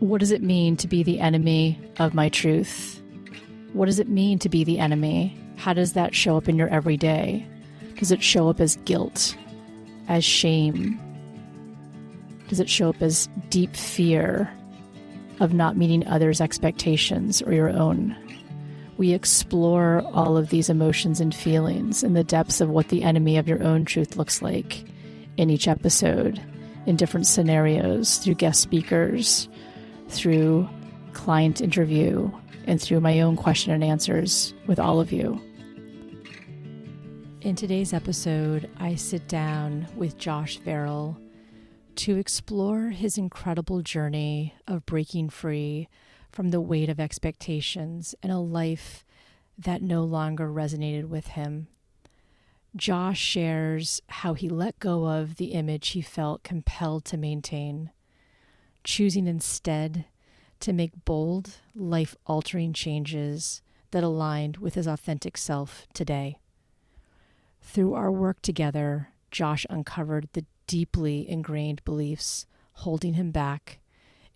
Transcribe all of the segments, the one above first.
What does it mean to be the enemy of my truth? What does it mean to be the enemy? How does that show up in your everyday? Does it show up as guilt, as shame? Does it show up as deep fear of not meeting others' expectations or your own? We explore all of these emotions and feelings in the depths of what the enemy of your own truth looks like in each episode, in different scenarios, through guest speakers, through client interview, and through my own question and answers with all of you. In today's episode, I sit down with Josh Verrill to explore his incredible journey of breaking free from the weight of expectations and a life that no longer resonated with him. Josh shares how he let go of the image he felt compelled to maintain, choosing instead to make bold, life-altering changes that aligned with his authentic self today. Through our work together, Josh uncovered the deeply ingrained beliefs holding him back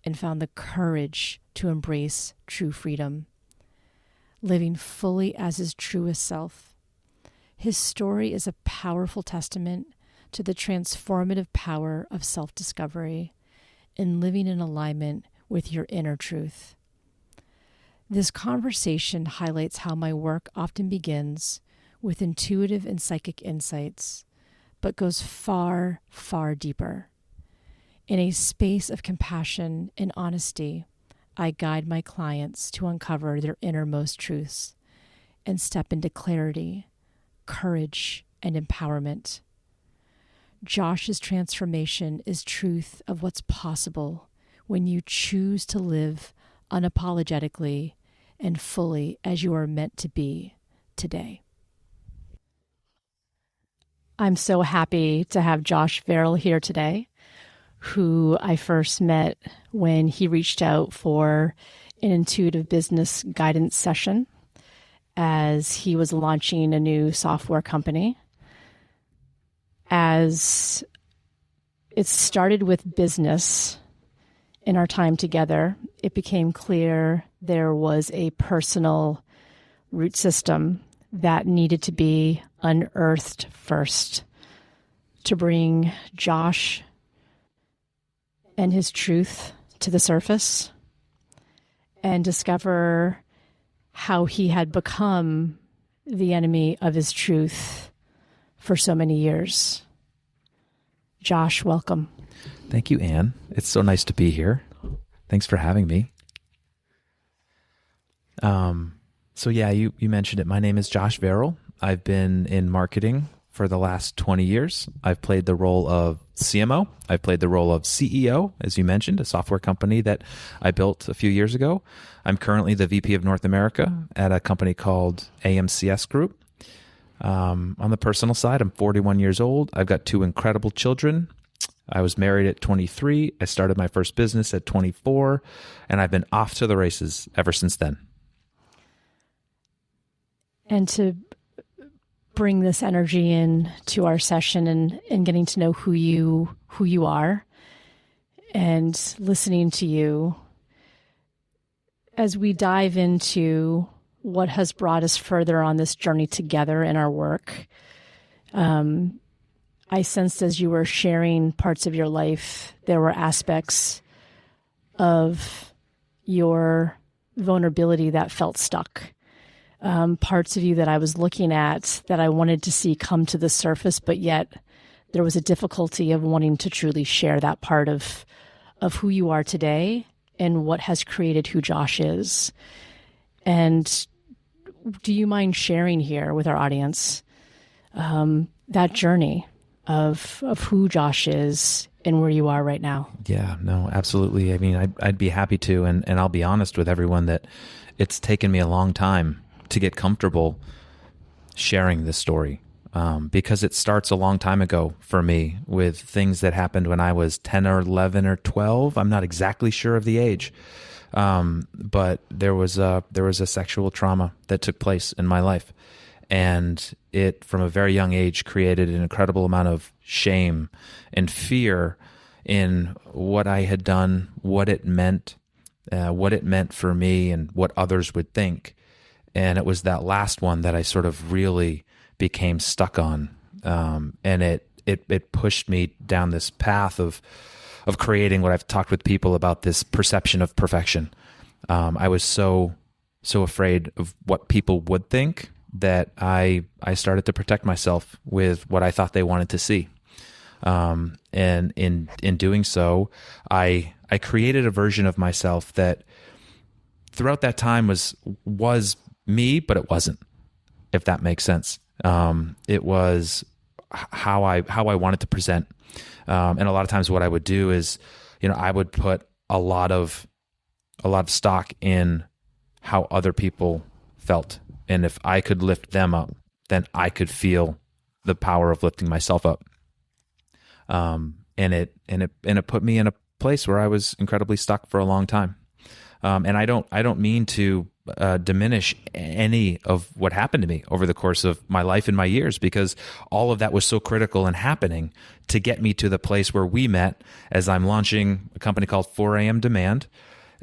and found the courage to embrace true freedom, living fully as his truest self. His story is a powerful testament to the transformative power of self-discovery and living in alignment with your inner truth. This conversation highlights how my work often begins with intuitive and psychic insights, but goes far, far deeper. In a space of compassion and honesty, I guide my clients to uncover their innermost truths and step into clarity, courage, and empowerment. Josh's transformation is truth of what's possible when you choose to live unapologetically and fully as you are meant to be today. I'm so happy to have Josh Verrill here today, who I first met when he reached out for an intuitive business guidance session as he was launching a new software company. As it started with business, in our time together, it became clear there was a personal root system that needed to be unearthed first to bring Josh and his truth to the surface and discover how he had become the enemy of his truth for so many years. Josh, welcome. Thank you, Anne. It's so nice to be here. Thanks for having me. So yeah, you mentioned it. My name is Josh Verrill. I've been in marketing for the last 20 years. I've played the role of CMO. I've played the role of CEO, as you mentioned, a software company that I built a few years ago. I'm currently the VP of North America at a company called AMCS Group. On the personal side, I'm 41 years old. I've got 2 incredible children. I was married at 23. I started my first business at 24, and I've been off to the races ever since then. And to bring this energy in to our session and getting to know who you are and listening to you as we dive into what has brought us further on this journey together in our work. I sensed as you were sharing parts of your life, there were aspects of your vulnerability that felt stuck. Parts of you that I was looking at that I wanted to see come to the surface, but yet there was a difficulty of wanting to truly share that part of who you are today and what has created who Josh is. And do you mind sharing here with our audience that journey of who Josh is and where you are right now? Yeah, no, absolutely. I mean, I'd be happy to, and I'll be honest with everyone that it's taken me a long time to get comfortable sharing this story, because it starts a long time ago for me with things that happened when I was 10 or 11 or 12. I'm not exactly sure of the age, but there was a sexual trauma that took place in my life, and it, from a very young age, created an incredible amount of shame and fear in what I had done, what it meant, what it meant for me and what others would think. And it was that last one that I sort of really became stuck on. And it pushed me down this path of creating what I've talked with people about, this perception of perfection. I was so afraid of what people would think that I started to protect myself with what I thought they wanted to see. And in doing so, I created a version of myself that throughout that time was me, but it wasn't, if that makes sense. It was how I wanted to present. And a lot of times what I would do is, I would put a lot of stock in how other people felt. And if I could lift them up, then I could feel the power of lifting myself up. And it put me in a place where I was incredibly stuck for a long time. And I don't mean to diminish any of what happened to me over the course of my life and my years, because all of that was so critical and happening to get me to the place where we met as I'm launching a company called 4 a.m. Demand.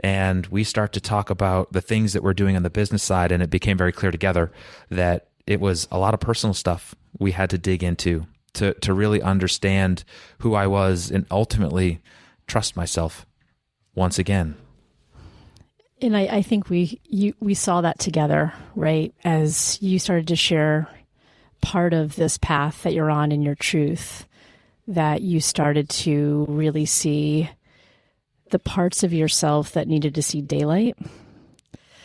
And we start to talk about the things that we're doing on the business side. And it became very clear together that it was a lot of personal stuff we had to dig into to really understand who I was and ultimately trust myself once again. And I think we saw that together, right? As you started to share part of this path that you're on in your truth, that you started to really see the parts of yourself that needed to see daylight,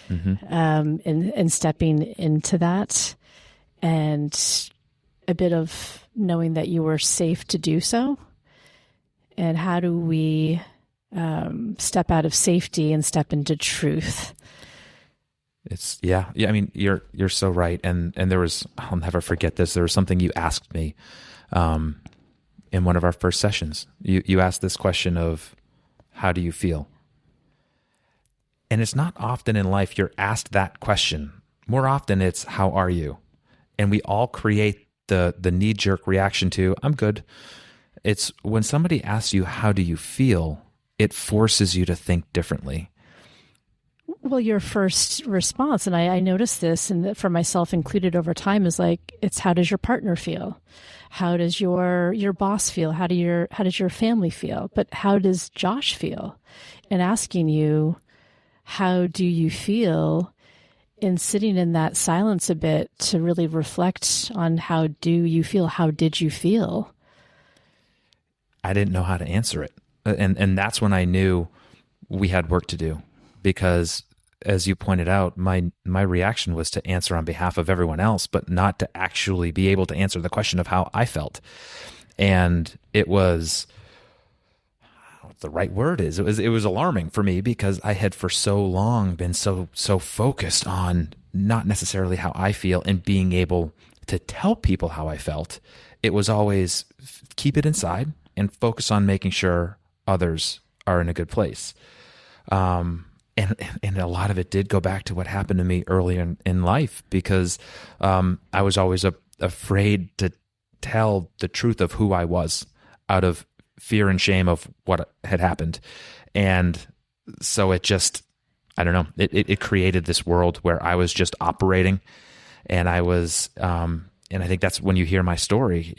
and stepping into that, and a bit of knowing that you were safe to do so. And how do we step out of safety and step into truth? It's yeah. I mean, you're so right. And there was, I'll never forget this. There was something you asked me in one of our first sessions. You asked this question of, how do you feel? And it's not often in life you're asked that question. More often it's, how are you? And we all create the knee-jerk reaction to, I'm good. It's when somebody asks you, how do you feel? It forces you to think differently. Well, your first response, and I noticed this, and for myself included over time, is like, it's how does your partner feel? How does your boss feel? How does your family feel? But how does Josh feel? And asking you, how do you feel? And sitting in that silence a bit to really reflect on how do you feel? How did you feel? I didn't know how to answer it. And that's when I knew we had work to do, because as you pointed out, my reaction was to answer on behalf of everyone else, but not to actually be able to answer the question of how I felt. And it was, I don't know what the right word is. It was alarming for me, because I had for so long been so focused on not necessarily how I feel and being able to tell people how I felt. It was always keep it inside and focus on making sure others are in a good place. And a lot of it did go back to what happened to me early in life, because I was always afraid to tell the truth of who I was out of fear and shame of what had happened. And so it just, I don't know, it created this world where I was just operating, and I was, and I think that's when you hear my story,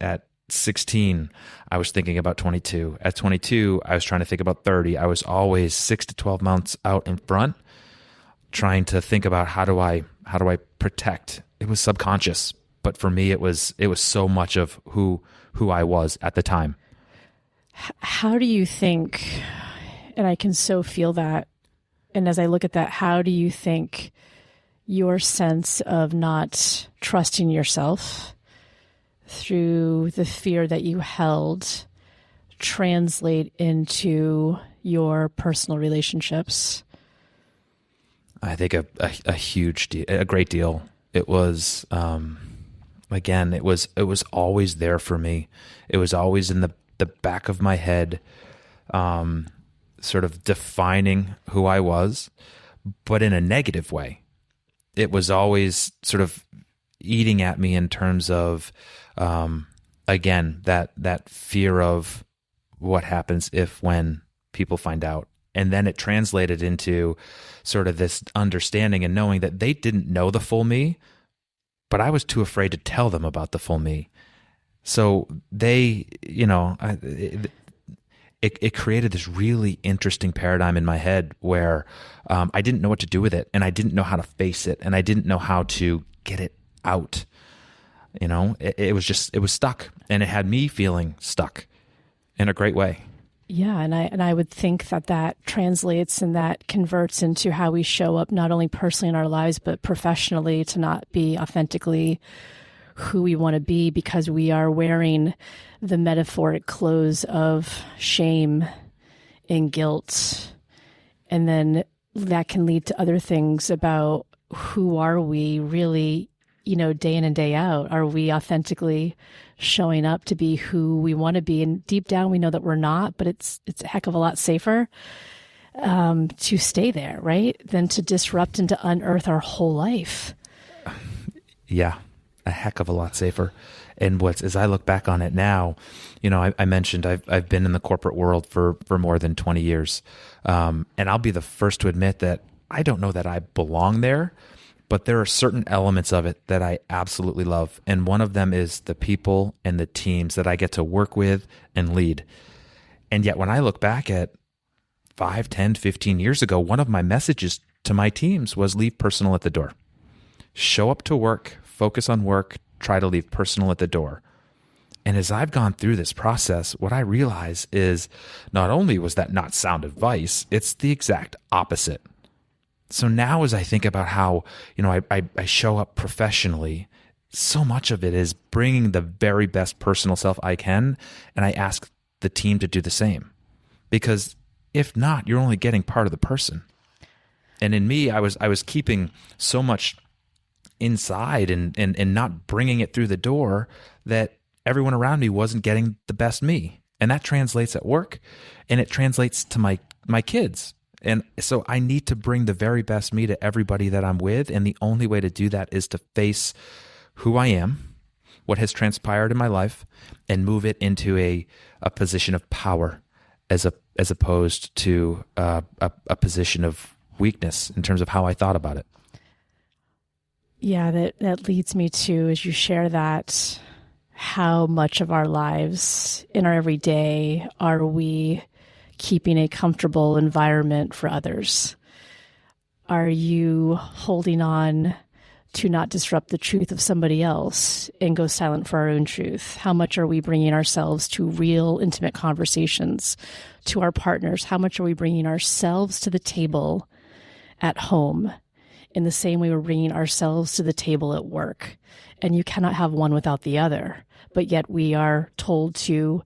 at 16, I was thinking about 22. At 22, I was trying to think about 30. I was always 6 to 12 months out in front, trying to think about how do I protect. It was subconscious, but for me, it was so much of who I was at the time. How do you think, and I can so feel that, and as I look at that, how do you think your sense of not trusting yourself through the fear that you held translate into your personal relationships? I think a huge deal, a great deal. It was, again, it was always there for me. It was always in the back of my head, sort of defining who I was, but in a negative way. It was always sort of eating at me in terms of, again, that fear of what happens when people find out, And then it translated into sort of this understanding and knowing that they didn't know the full me, but I was too afraid to tell them about the full me. So they, it created this really interesting paradigm in my head where I didn't know what to do with it, and I didn't know how to face it, and I didn't know how to get it out. It was stuck, and it had me feeling stuck in a great way. Yeah, and I would think that translates and that converts into how we show up, not only personally in our lives, but professionally, to not be authentically who we want to be because we are wearing the metaphoric clothes of shame and guilt. And then that can lead to other things about who are we really, day in and day out. Are we authentically showing up to be who we want to be? And deep down, we know that we're not, but it's a heck of a lot safer to stay there, right? Than to disrupt and to unearth our whole life. Yeah, a heck of a lot safer. And as I look back on it now, I mentioned I've been in the corporate world for more than 20 years. And I'll be the first to admit that I don't know that I belong there, but there are certain elements of it that I absolutely love. And one of them is the people and the teams that I get to work with and lead. And yet when I look back at 5, 10, 15 years ago, one of my messages to my teams was leave personal at the door. Show up to work, focus on work, try to leave personal at the door. And as I've gone through this process, what I realize is not only was that not sound advice, it's the exact opposite. So now as I think about how, I show up professionally, so much of it is bringing the very best personal self I can, and I ask the team to do the same. Because if not, you're only getting part of the person. And in me, I was keeping so much inside and not bringing it through the door that everyone around me wasn't getting the best me. And that translates at work, and it translates to my kids. And so I need to bring the very best me to everybody that I'm with. And the only way to do that is to face who I am, what has transpired in my life, and move it into a position of power as opposed to a position of weakness in terms of how I thought about it. Yeah, that leads me to, as you share that, how much of our lives in our everyday are we keeping a comfortable environment for others? Are you holding on to not disrupt the truth of somebody else and go silent for our own truth? How much are we bringing ourselves to real intimate conversations, to our partners? How much are we bringing ourselves to the table at home in the same way we're bringing ourselves to the table at work? And you cannot have one without the other, but yet we are told to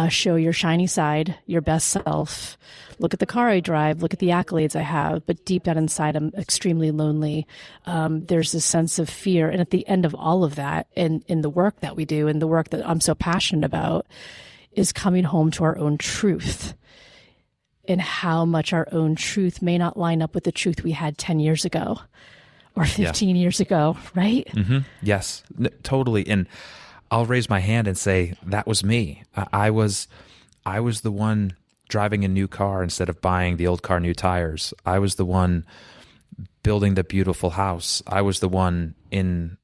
show your shiny side, your best self. Look at the car I drive, look at the accolades I have, but deep down inside, I'm extremely lonely. There's this sense of fear. And at the end of all of that, in the work that we do, and the work that I'm so passionate about, is coming home to our own truth, and how much our own truth may not line up with the truth we had 10 years ago or 15 years ago, right? Mm-hmm. Yes, totally. And I'll raise my hand and say, that was me. I was the one driving a new car instead of buying the old car new tires. I was the one building the beautiful house. I was the one in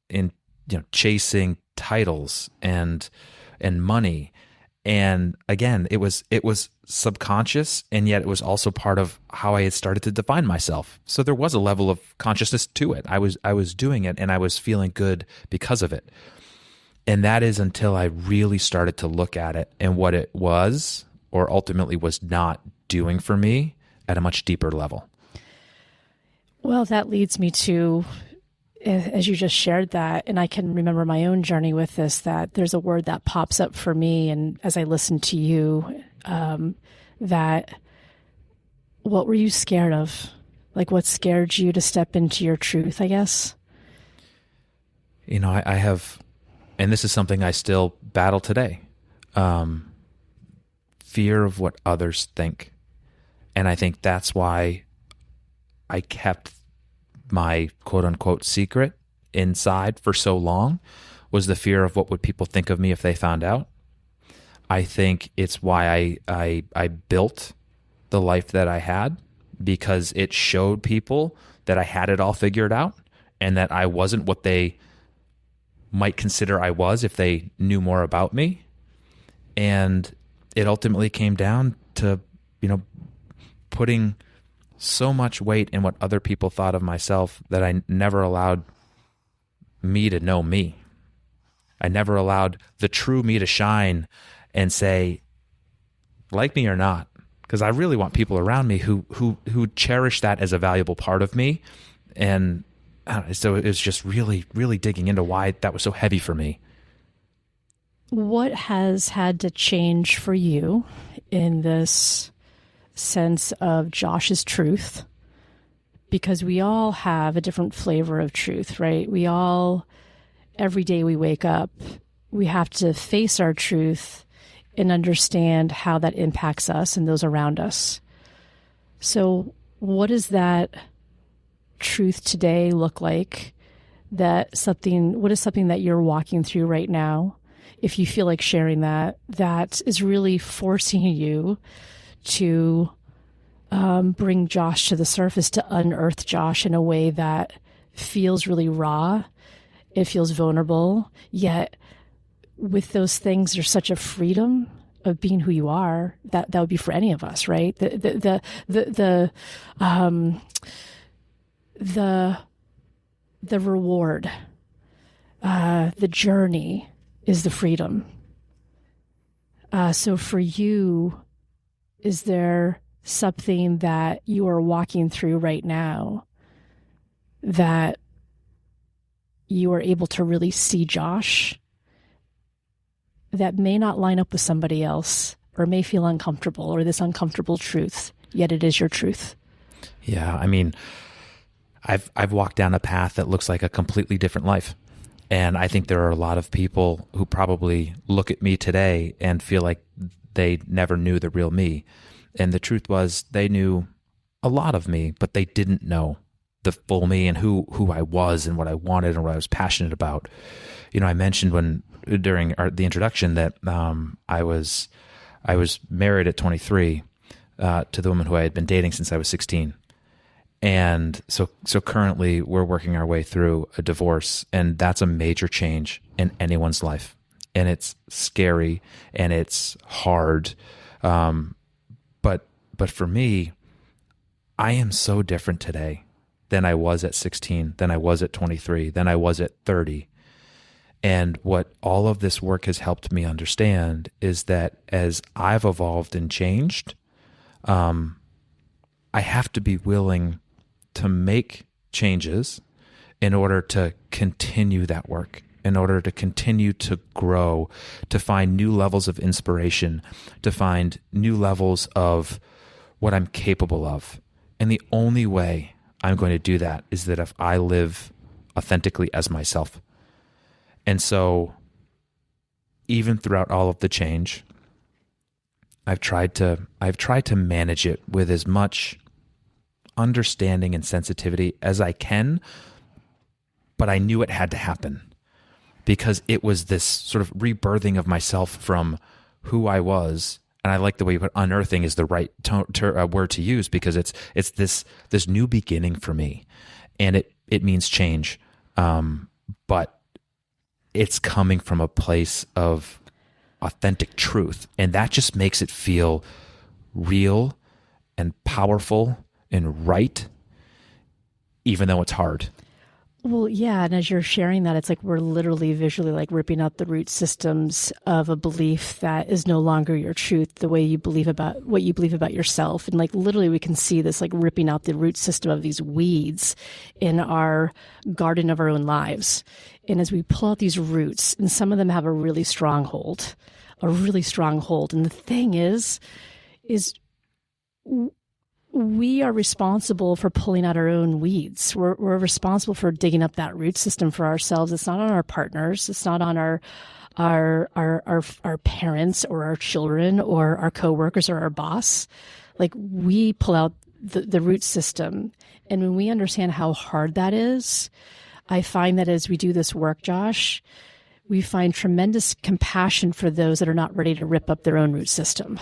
chasing titles and money. And again, it was subconscious, and yet it was also part of how I had started to define myself. So there was a level of consciousness to it. I was doing it, and I was feeling good because of it. And that is until I really started to look at it and what it was, or ultimately was not, doing for me at a much deeper level. Well, that leads me to, as you just shared that, and I can remember my own journey with this, that there's a word that pops up for me, and as I listen to you, that what were you scared of? Like, what scared you to step into your truth, I guess? I have, and this is something I still battle today, fear of what others think. And I think that's why I kept my quote unquote secret inside for so long, was the fear of what would people think of me if they found out. I think it's why I built the life that I had because it showed people that I had it all figured out and that I wasn't what they might consider I was if they knew more about me. And it ultimately came down to, putting so much weight in what other people thought of myself that I never allowed me to know me. I never allowed the true me to shine and say, like me or not, because I really want people around me who cherish that as a valuable part of me. And so it was just really, really digging into why that was so heavy for me. What has had to change for you in this sense of Josh's truth? Because we all have a different flavor of truth, right? We all, every day we wake up, we have to face our truth and understand how that impacts us and those around us. So what does that truth today look like? What is something that you're walking through right now? If you feel like sharing that is really forcing you to bring Josh to the surface, to unearth Josh in a way that feels really raw. It feels vulnerable, yet with those things, there's such a freedom of being who you are that would be for any of us, right? The reward, the journey is the freedom. So for you, is there something that you are walking through right now that you are able to really see Josh that may not line up with somebody else or may feel uncomfortable or this uncomfortable truth, yet it is your truth? Yeah, I mean, I've walked down a path that looks like a completely different life. And I think there are a lot of people who probably look at me today and feel like they never knew the real me. And the truth was they knew a lot of me, but they didn't know the full me and who I was and what I wanted and what I was passionate about. I mentioned during the introduction that I was married at 23 to the woman who I had been dating since I was 16. And so currently we're working our way through a divorce, and that's a major change in anyone's life. And it's scary and it's hard. But for me, I am so different today than I was at 16, than I was at 23, than I was at 30. And what all of this work has helped me understand is that as I've evolved and changed, I have to be willing to make changes in order to continue that work, in order to continue to grow, to find new levels of inspiration, to find new levels of what I'm capable of. And the only way I'm going to do that is that if I live authentically as myself. And so even throughout all of the change, I've tried to manage it with as much understanding and sensitivity as I can, but I knew it had to happen because it was this sort of rebirthing of myself from who I was. And I like the way you put unearthing is the right word to use because it's this new beginning for me, and it means change, but it's coming from a place of authentic truth, and that just makes it feel real and powerful and right, even though it's hard. Well, yeah, and as you're sharing that, it's like we're literally visually like ripping out the root systems of a belief that is no longer your truth, the way you believe about what you believe about yourself. And like literally we can see this like ripping out the root system of these weeds in our garden of our own lives. And as we pull out these roots, and some of them have a really strong hold. And the thing is we are responsible for pulling out our own weeds. We're responsible for digging up that root system for ourselves. It's not on our partners. It's not on our parents or our children or our coworkers or our boss. Like we pull out the root system. And when we understand how hard that is, I find that as we do this work, Josh, we find tremendous compassion for those that are not ready to rip up their own root system.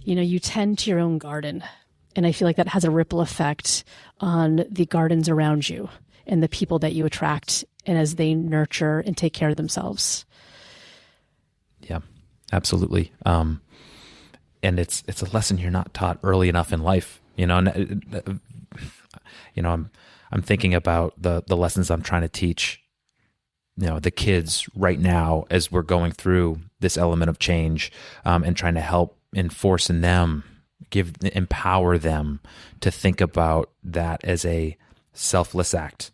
You tend to your own garden. And I feel like that has a ripple effect on the gardens around you and the people that you attract, and as they nurture and take care of themselves. Yeah, absolutely. And it's a lesson you're not taught early enough in life. I'm thinking about the lessons I'm trying to teach, the kids right now as we're going through this element of change, and trying to help enforce in them, empower them to think about that as a selfless act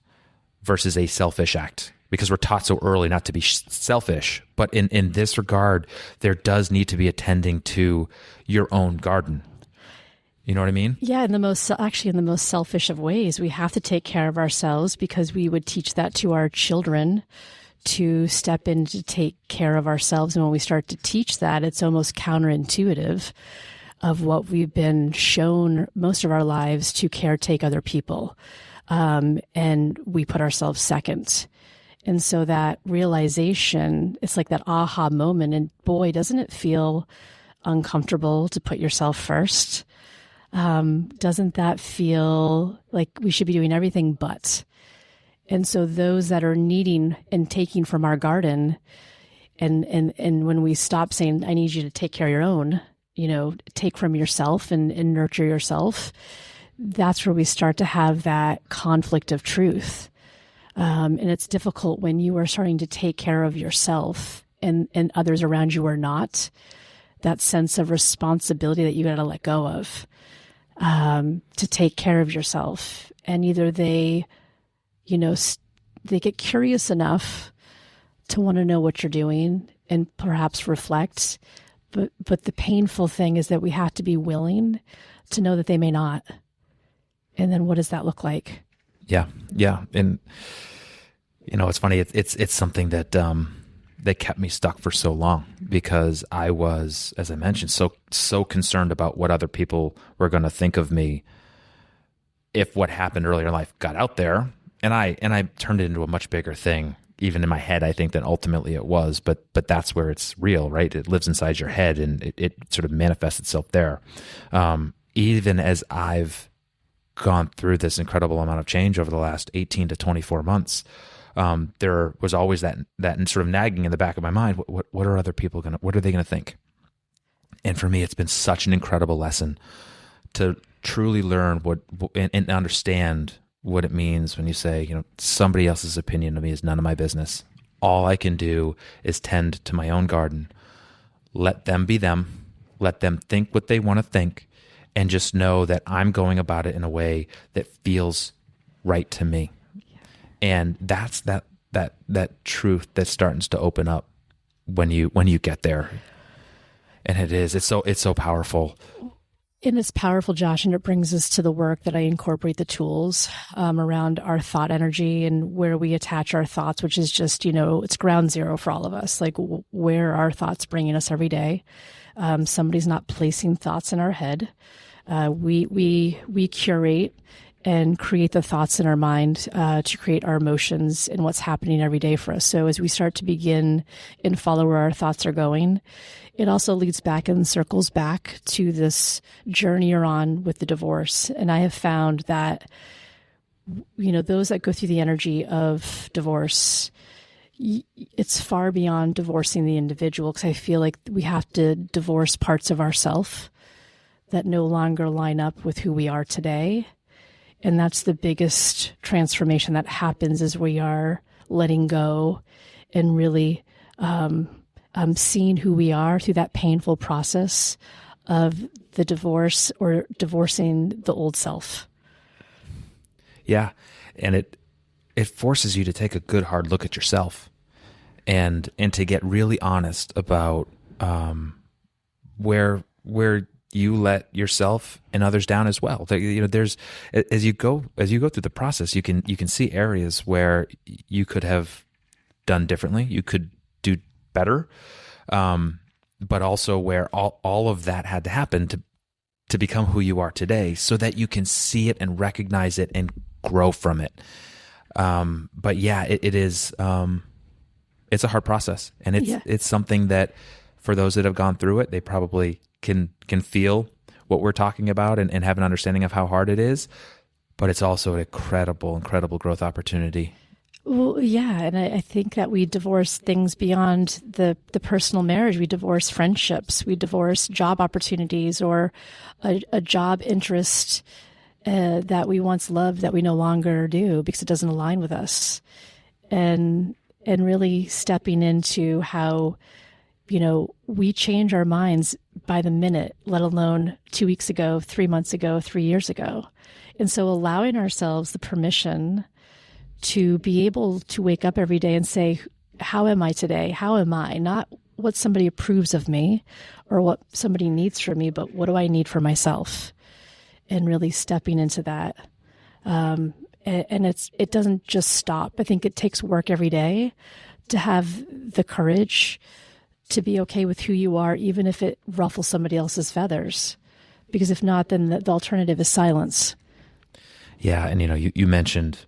versus a selfish act, because we're taught so early not to be selfish. But in this regard, there does need to be attending to your own garden. You know what I mean? Yeah, in the most selfish of ways. We have to take care of ourselves because we would teach that to our children, to step in to take care of ourselves. And when we start to teach that, it's almost counterintuitive of what we've been shown most of our lives, to caretake other people. And we put ourselves second. And so that realization, it's like that aha moment. And boy, doesn't it feel uncomfortable to put yourself first? Doesn't that feel like we should be doing everything but? And so those that are needing and taking from our garden, and when we stop saying, I need you to take care of your own, take from yourself and nurture yourself, that's where we start to have that conflict of truth. And it's difficult when you are starting to take care of yourself and others around you are not. That sense of responsibility that you got to let go of, to take care of yourself. And either they get curious enough to want to know what you're doing and perhaps reflect. But the painful thing is that we have to be willing to know that they may not. And then what does that look like? Yeah. And it's funny. It's something that that kept me stuck for so long, because I was, as I mentioned, so concerned about what other people were going to think of me if what happened earlier in life got out there. And I turned it into a much bigger thing, even in my head, I think, than ultimately it was. But that's where it's real, right? It lives inside your head, and it sort of manifests itself there. Even as I've gone through this incredible amount of change over the last 18 to 24 months, there was always that sort of nagging in the back of my mind. What are other people what are they going to think? And for me, it's been such an incredible lesson to truly learn and understand what it means when you say, somebody else's opinion of me is none of my business. All I can do is tend to my own garden. Let them be them. Let them think what they want to think, and just know that I'm going about it in a way that feels right to me. And that's that truth that starts to open up when you get there. And it's so powerful. And it's powerful, Josh, and it brings us to the work that I incorporate the tools around our thought energy and where we attach our thoughts, which is just, it's ground zero for all of us. Like, where are our thoughts bringing us every day? Somebody's not placing thoughts in our head. We curate and create the thoughts in our mind to create our emotions and what's happening every day for us. So as we start to begin and follow where our thoughts are going, it also leads back and circles back to this journey you're on with the divorce. And I have found that, those that go through the energy of divorce, it's far beyond divorcing the individual, because I feel like we have to divorce parts of ourself that no longer line up with who we are today. And that's the biggest transformation that happens, as we are letting go and really seeing who we are through that painful process of the divorce, or divorcing the old self. Yeah. And it forces you to take a good hard look at yourself and to get really honest about where you let yourself and others down as well. There's, as you go through the process, you can see areas where you could have done differently. You could do better, but also where all of that had to happen to become who you are today, so that you can see it and recognize it and grow from it. But yeah, it is. It's a hard process, and it's something that for those that have gone through it. They probably can feel what we're talking about and have an understanding of how hard it is. But it's also an incredible growth opportunity. Well, yeah, and I think that we divorce things beyond the personal marriage. We divorce friendships. We divorce job opportunities or a job interest that we once loved that we no longer do because it doesn't align with us. And really stepping into how, we change our minds by the minute, let alone 2 weeks ago, 3 months ago, 3 years ago. And so allowing ourselves the permission to be able to wake up every day and say, how am I today? How am I? Not what somebody approves of me or what somebody needs from me, but what do I need for myself? And really stepping into that. And it doesn't just stop. I think it takes work every day to have the courage to be okay with who you are, even if it ruffles somebody else's feathers. Because if not, then the alternative is silence. Yeah. And, you mentioned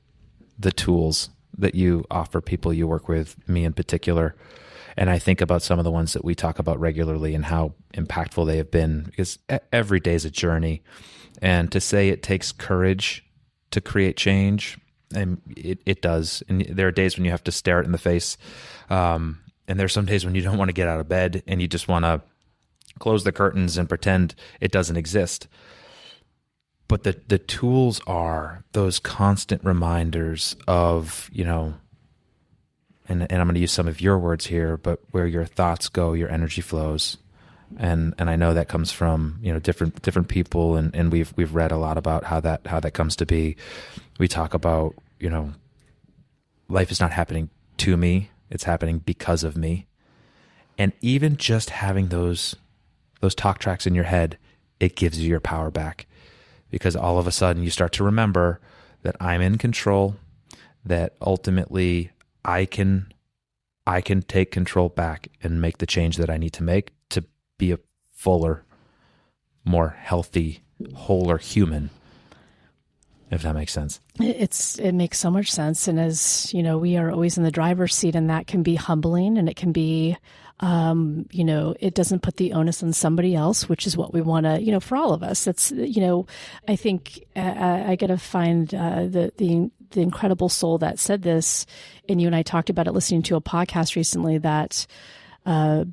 the tools that you offer people you work with, me in particular. And I think about some of the ones that we talk about regularly and how impactful they have been, because every day is a journey. And to say it takes courage to create change, and it does. And there are days when you have to stare it in the face. And there's some days when you don't want to get out of bed and you just want to close the curtains and pretend it doesn't exist. But the tools are those constant reminders of, and I'm going to use some of your words here, but where your thoughts go, your energy flows. And I know that comes from, different people, and we've read a lot about how that comes to be. We talk about, life is not happening to me, it's happening because of me. And even just having those talk tracks in your head, it gives you your power back. Because all of a sudden you start to remember that I'm in control, that ultimately I can take control back and make the change that I need to make to be a fuller, more healthy, wholer human, if that makes sense. It makes so much sense. And as we are always in the driver's seat, and that can be humbling, and it can be, it doesn't put the onus on somebody else, which is what we want to, for all of us. That's, I think I got to find the incredible soul that said this. And you and I talked about it listening to a podcast recently that, a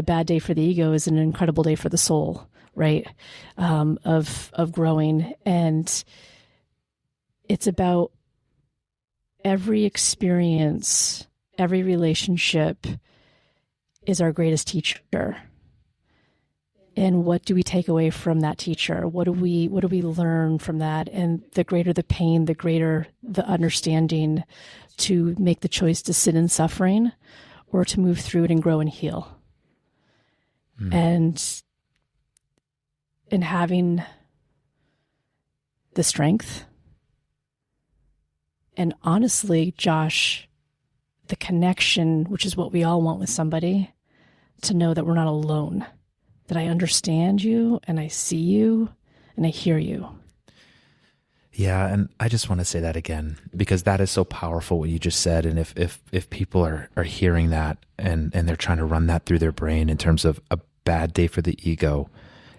bad day for the ego is an incredible day for the soul, right? Of growing. And it's about every experience, every relationship is our greatest teacher. And what do we take away from that teacher? What do we learn from that? And the greater the pain, the greater the understanding to make the choice to sit in suffering or to move through it and grow and heal. And having the strength. And honestly, Josh, the connection, which is what we all want with somebody, to know that we're not alone, that I understand you and I see you and I hear you. Yeah, and I just want to say that again, because that is so powerful what you just said. And if people are hearing that and they're trying to run that through their brain in terms of a bad day for the ego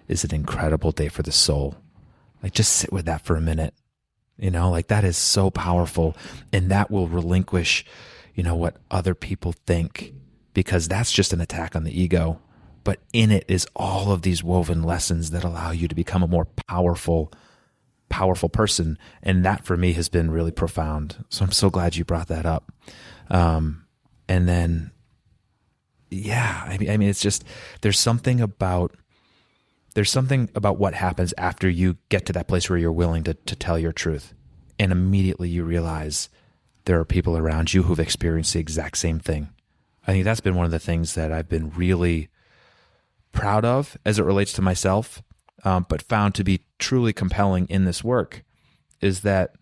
is an incredible day for the soul. Like, just sit with that for a minute. That is so powerful, and that will relinquish, what other people think, because that's just an attack on the ego. But in it is all of these woven lessons that allow you to become a more powerful person. And that for me has been really profound. So I'm so glad you brought that up. And then, yeah, I mean, it's just, there's something about what happens after you get to that place where you're willing to tell your truth. And immediately you realize there are people around you who've experienced the exact same thing. I think that's been one of the things that I've been really proud of as it relates to myself, but found to be truly compelling in this work, is that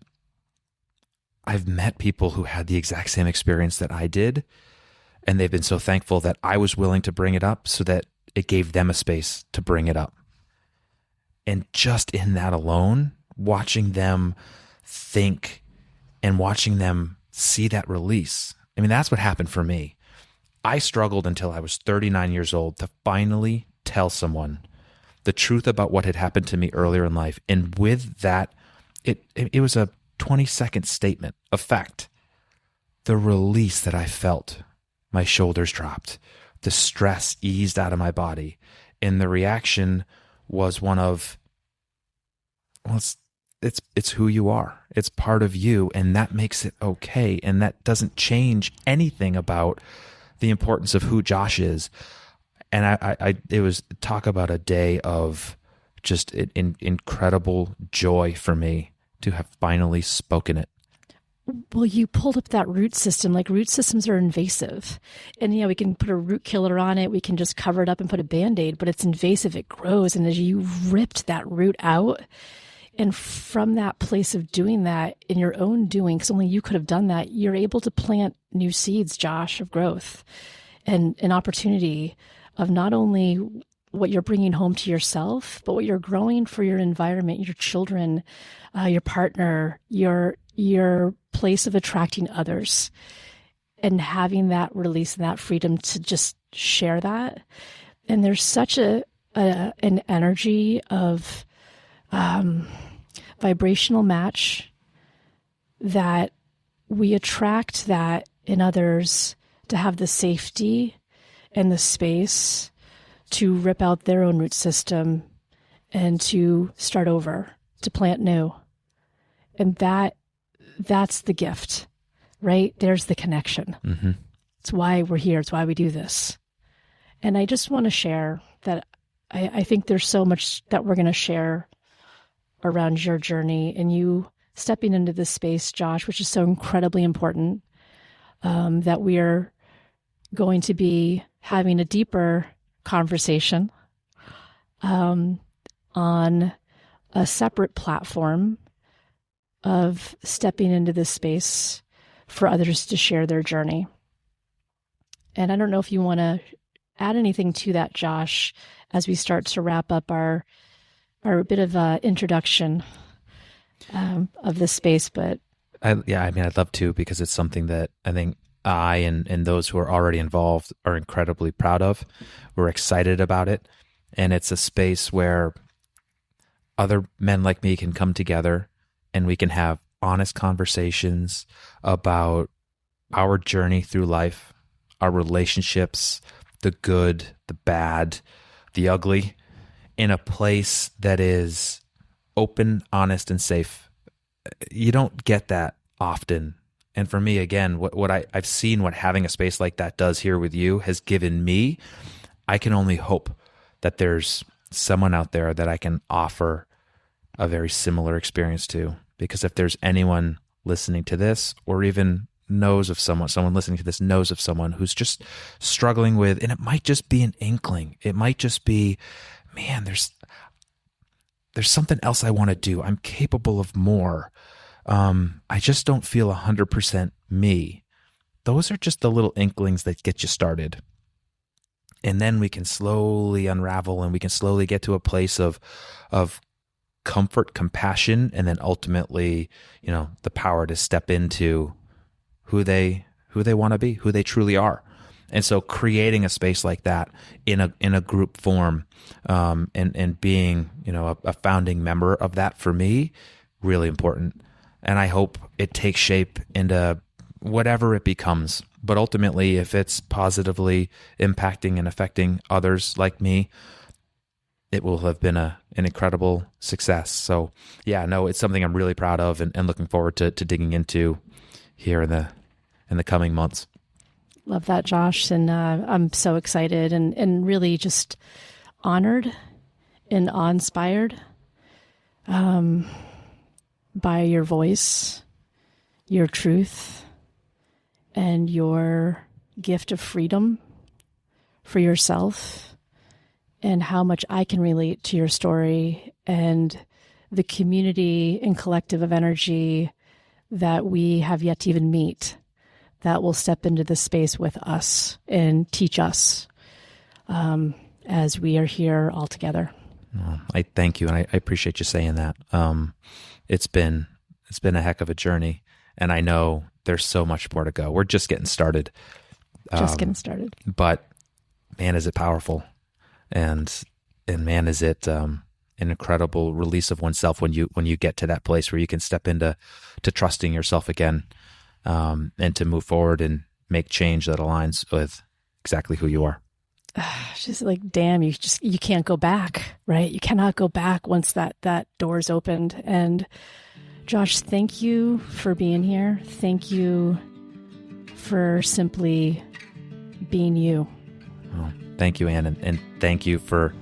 I've met people who had the exact same experience that I did, and they've been so thankful that I was willing to bring it up so that it gave them a space to bring it up. And just in that alone, watching them think and watching them see that release. I mean, that's what happened for me. I struggled until I was 39 years old to finally tell someone the truth about what had happened to me earlier in life. And with that, it was a 20-second statement of fact. The release that I felt, my shoulders dropped, the stress eased out of my body. And the reaction was one of, well, it's who you are. It's part of you, and that makes it okay. And that doesn't change anything about the importance of who Josh is. And it was talk about a day of just incredible joy for me to have finally spoken it. Well, you pulled up that root system. Like, root systems are invasive. And, we can put a root killer on it. We can just cover it up and put a Band-Aid, but it's invasive. It grows. And as you ripped that root out, and from that place of doing that in your own doing, because only you could have done that, you're able to plant new seeds, Josh, of growth and an opportunity of not only what you're bringing home to yourself, but what you're growing for your environment, your children, your partner, your place of attracting others, and having that release and that freedom to just share that. And there's such an energy of vibrational match that we attract that in others to have the safety and the space to rip out their own root system and to start over, to plant new. And that's the gift, right? There's the connection. Mm-hmm. It's why we're here. It's why we do this. And I just want to share that I think there's so much that we're going to share around your journey and you stepping into this space, Josh, which is so incredibly important, that we are going to be having a deeper conversation on a separate platform of stepping into this space for others to share their journey. And I don't know if you want to add anything to that, Josh, as we start to wrap up our bit of introduction of this space. But I'd love to, because it's something that I think I and those who are already involved are incredibly proud of. We're excited about it. And it's a space where other men like me can come together and we can have honest conversations about our journey through life, our relationships, the good, the bad, the ugly, in a place that is open, honest, and safe. You don't get that often. And for me, again, what I've seen what having a space like that does here with you has given me, I can only hope that there's someone out there that I can offer a very similar experience to. Because if there's anyone listening to this, or even knows of someone listening to this knows of someone who's just struggling with, and it might just be an inkling. It might just be, man, there's something else I want to do. I'm capable of more. I just don't feel 100% me. Those are just the little inklings that get you started. And then we can slowly unravel and we can slowly get to a place of comfort, compassion, and then ultimately, the power to step into who they want to be, who they truly are. And so creating a space like that in a group form, and being, a founding member of that, for me, really important. And I hope it takes shape into whatever it becomes. But ultimately, if it's positively impacting and affecting others like me, it will have been an incredible success. So it's something I'm really proud of and looking forward to digging into here in the coming months. Love that, Josh. And I'm so excited and really just honored and awe-inspired by your voice, your truth, and your gift of freedom for yourself, and how much I can relate to your story and the community and collective of energy that we have yet to even meet, that will step into this space with us and teach us as we are here all together. I thank you, and I appreciate you saying that. It's been a heck of a journey, and I know there's so much more to go. We're just getting started. Just getting started. But man, is it powerful. And man, is it an incredible release of oneself when you get to that place where you can step into trusting yourself again, and to move forward and make change that aligns with exactly who you are. Just like, damn, you can't go back, right? You cannot go back once that door's opened. And Josh, thank you for being here. Thank you for simply being you. Well, thank you, Ann, and thank you for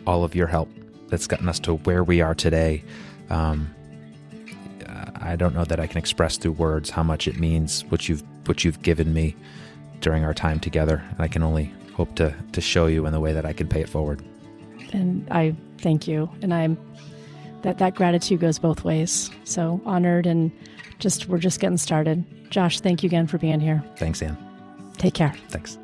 all of your help that's gotten us to where we are today. I don't know that I can express through words how much it means what you've given me during our time together. And I can only hope to show you in the way that I can pay it forward. And I thank you. And that gratitude goes both ways. So honored, and we're just getting started. Josh, thank you again for being here. Thanks, Ann. Take care. Thanks.